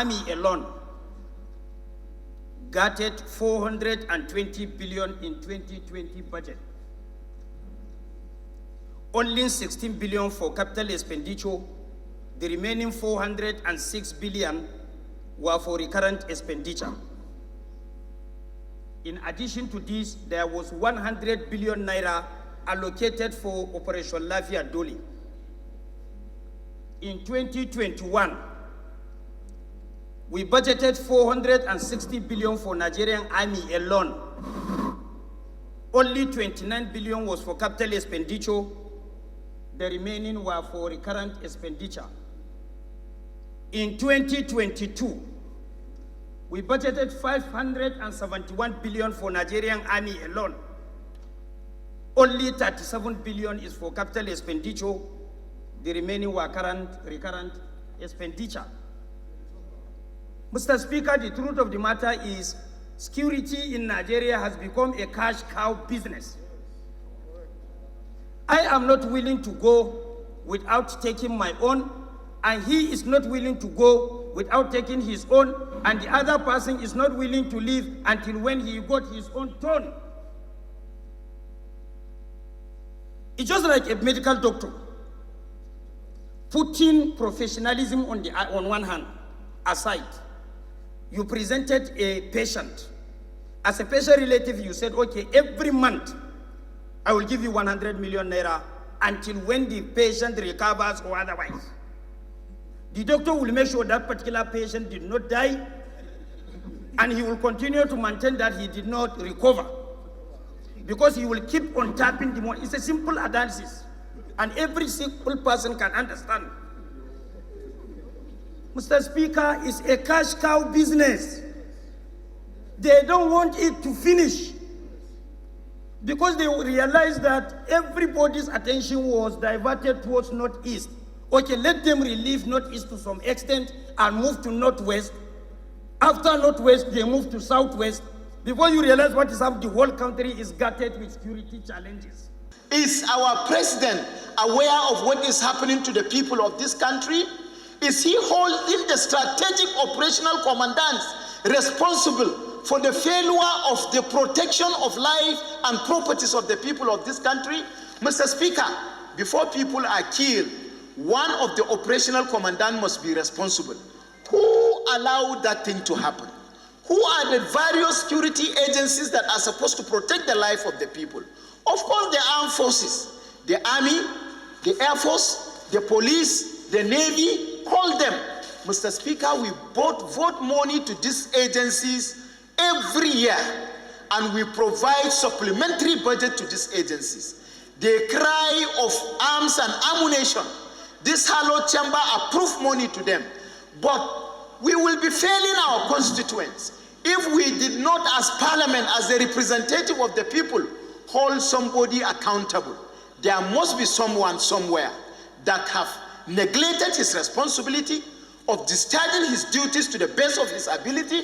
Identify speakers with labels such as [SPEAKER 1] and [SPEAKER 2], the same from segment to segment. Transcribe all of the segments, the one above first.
[SPEAKER 1] army alone gutted 420 billion in 2020 budget. Only 16 billion for capital expenditure. The remaining 406 billion were for recurrent expenditure. In addition to this, there was 100 billion naira allocated for Operation Lafia Dole. In 2021, we budgeted 460 billion for Nigerian army alone. Only 29 billion was for capital expenditure. The remaining were for recurrent expenditure. In 2022, we budgeted 571 billion for Nigerian army alone. Only 37 billion is for capital expenditure. The remaining were recurrent expenditure. Mr. Speaker, the truth of the matter is security in Nigeria has become a cash cow business. I am not willing to go without taking my own, and he is not willing to go without taking his own, and the other person is not willing to leave until when he got his own turn. It's just like a medical doctor putting professionalism on one hand aside. You presented a patient. As a patient relative, you said, okay, every month I will give you 100 million naira until when the patient recovers or otherwise. The doctor will make sure that particular patient did not die, and he will continue to maintain that he did not recover, because he will keep on tapping the money. It's a simple analysis, and every simple person can understand. Mr. Speaker, it's a cash cow business. They don't want it to finish because they realize that everybody's attention was diverted towards North-East. Okay, let them relieve North-East to some extent and move to North-West. After North-West, they move to South-West. Before you realize what is happening, the whole country is gutted with security challenges.
[SPEAKER 2] Is our president aware of what is happening to the people of this country? Is he holding the strategic operational commandants responsible for the failure of the protection of life and properties of the people of this country? Mr. Speaker, before people are killed, one of the operational commandants must be responsible. Who allowed that thing to happen? Who are the various security agencies that are supposed to protect the life of the people? Of course, the armed forces, the army, the air force, the police, the navy, all them. Mr. Speaker, we vote money to these agencies every year, and we provide supplementary budget to these agencies. They cry of arms and ammunition. This hallowed chamber approved money to them. But we will be failing our constituents if we did not, as parliament, as the representative of the people, hold somebody accountable. There must be someone somewhere that have neglected his responsibility of discharging his duties to the best of his ability.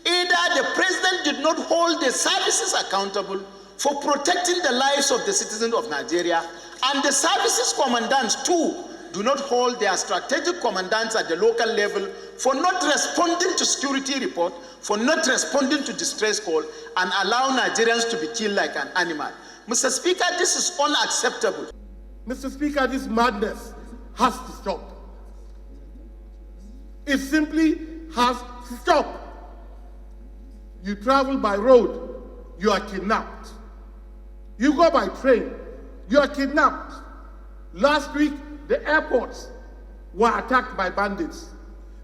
[SPEAKER 2] Either the president did not hold the services accountable for protecting the lives of the citizens of Nigeria, and the services commandants too do not hold their strategic commandants at the local level for not responding to security report, for not responding to distress call, and allow Nigerians to be killed like an animal. Mr. Speaker, this is unacceptable.
[SPEAKER 3] Mr. Speaker, this madness has to stop. It simply has to stop. You travel by road, you are kidnapped. You go by train, you are kidnapped. Last week, the airports were attacked by bandits.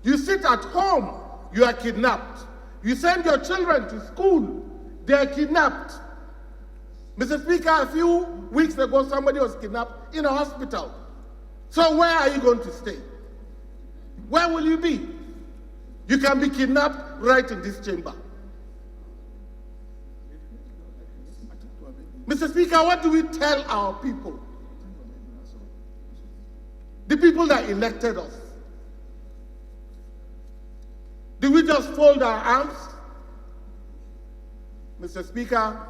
[SPEAKER 3] You sit at home, you are kidnapped. You send your children to school, they are kidnapped. Mr. Speaker, a few weeks ago, somebody was kidnapped in a hospital. So where are you going to stay? Where will you be? You can be kidnapped right in this chamber. Mr. Speaker, what do we tell our people? The people that elected us. Do we just fold our arms? Mr. Speaker,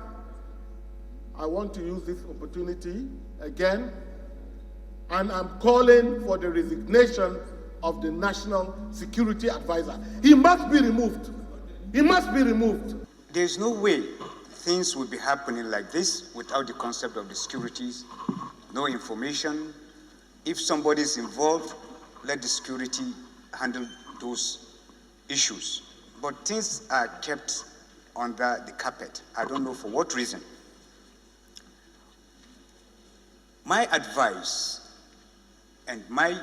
[SPEAKER 3] I want to use this opportunity again, and I'm calling for the resignation of the National Security Advisor. He must be removed. He must be removed.
[SPEAKER 4] There's no way things will be happening like this without the concept of the securities, no information. If somebody is involved, let the security handle those issues. But things are kept under the carpet. I don't know for what reason. My advice and my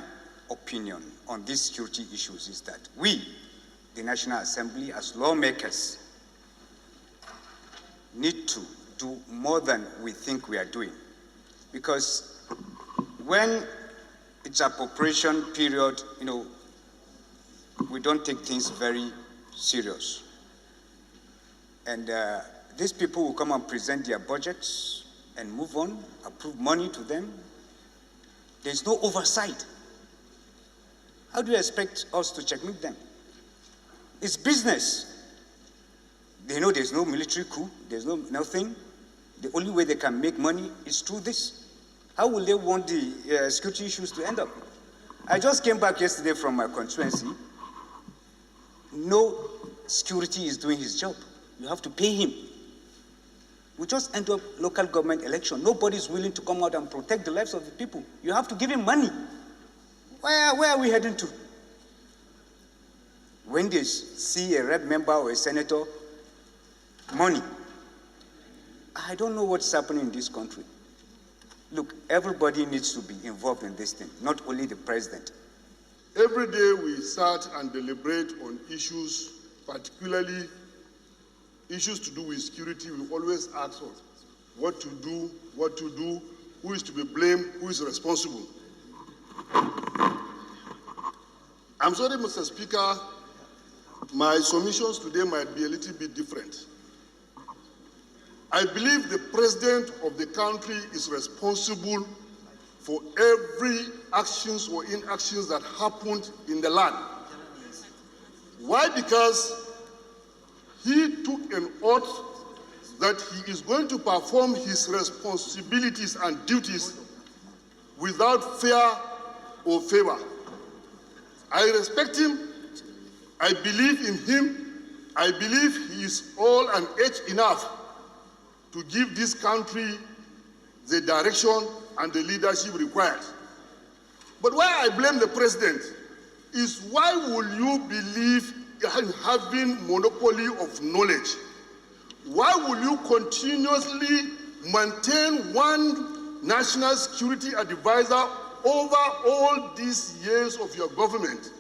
[SPEAKER 4] opinion on these security issues is that we, the National Assembly, as lawmakers, need to do more than we think we are doing. Because when it's appropriation period, we don't take things very serious. And these people will come and present their budgets and move on, approve money to them. There's no oversight. How do you expect us to checkmate them? It's business. They know there's no military coup, there's nothing. The only way they can make money is through this. How will they want the security issues to end up? I just came back yesterday from my constituency. No security is doing his job. You have to pay him. We just end up local government election. Nobody is willing to come out and protect the lives of the people. You have to give him money. Where are we heading to? When they see a rep member or a senator, money. I don't know what's happening in this country. Look, everybody needs to be involved in this thing, not only the president.
[SPEAKER 5] Every day we start and deliberate on issues, particularly issues to do with security. We always ask us what to do, who is to be blamed, who is responsible. I'm sorry, Mr. Speaker, my submissions today might be a little bit different. I believe the president of the country is responsible for every actions or inactions that happened in the land. Why? Because he took an oath that he is going to perform his responsibilities and duties without fear or favor. I respect him. I believe in him. I believe he is all and age enough to give this country the direction and the leadership required. But why I blame the president is, why will you believe in having monopoly of knowledge? Why will you continuously maintain one national security advisor over all these years of your government?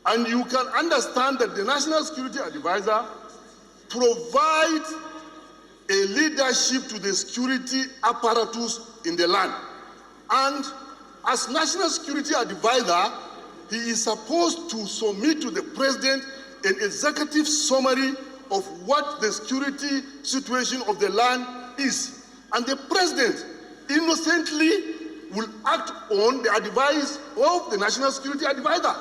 [SPEAKER 5] And you can understand that the national security advisor provides a leadership to the security apparatus in the land. And as national security advisor, he is supposed to submit to the president an executive summary of what the security situation of the land is. And the president innocently will act on the advice of the national security advisor.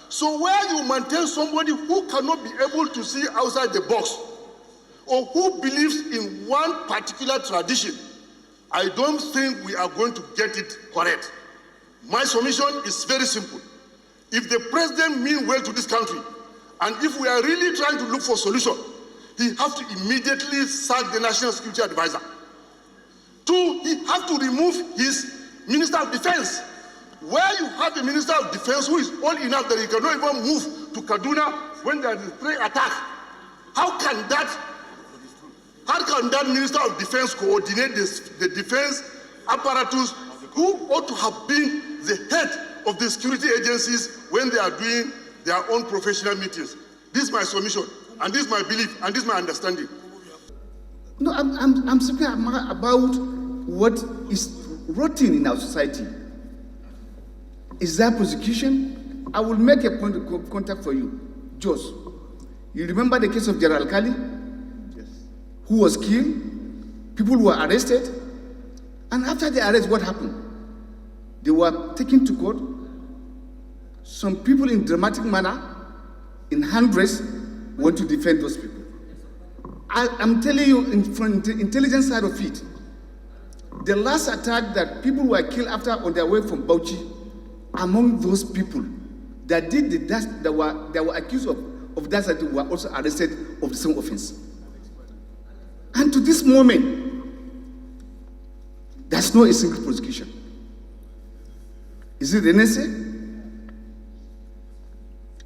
[SPEAKER 5] So where you maintain somebody who cannot be able to see outside the box, or who believes in one particular tradition, I don't think we are going to get it correct. My submission is very simple. If the president means well to this country, and if we are really trying to look for a solution, he has to immediately sack the national security advisor. 2, he has to remove his minister of defense. Where you have the minister of defense who is old enough that he cannot even move to Kaduna when there is a stray attack, how can that minister of defense coordinate the defense apparatus who ought to have been the head of the security agencies when they are doing their own professional meetings? This is my submission, and this is my belief, and this is my understanding.
[SPEAKER 6] No, I'm speaking about what is rotten in our society. Is there prosecution? I will make a point of contact for you. Jos, you remember the case of General Kali? Yes. Who was killed? People were arrested. And after the arrest, what happened? They were taken to court. Some people in dramatic manner, in handrest, want to defend those people. I'm telling you, from the intelligence side of it, the last attack that people were killed after on their way from Bauchi, among those people that did that were accused of that act were also arrested of the same offense. And to this moment, there's no a single prosecution. Is it necessary?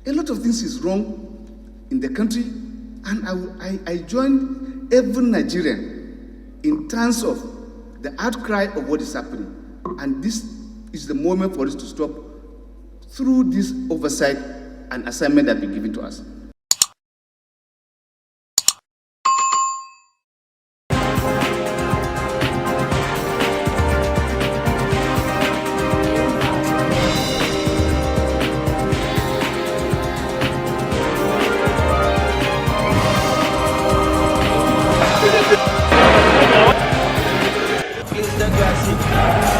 [SPEAKER 6] A lot of things is wrong in the country, and I join every Nigerian in terms of the outcry of what is happening. And this is the moment for us to stop through this oversight and assignment that has been given to us.
[SPEAKER 7] Instagram.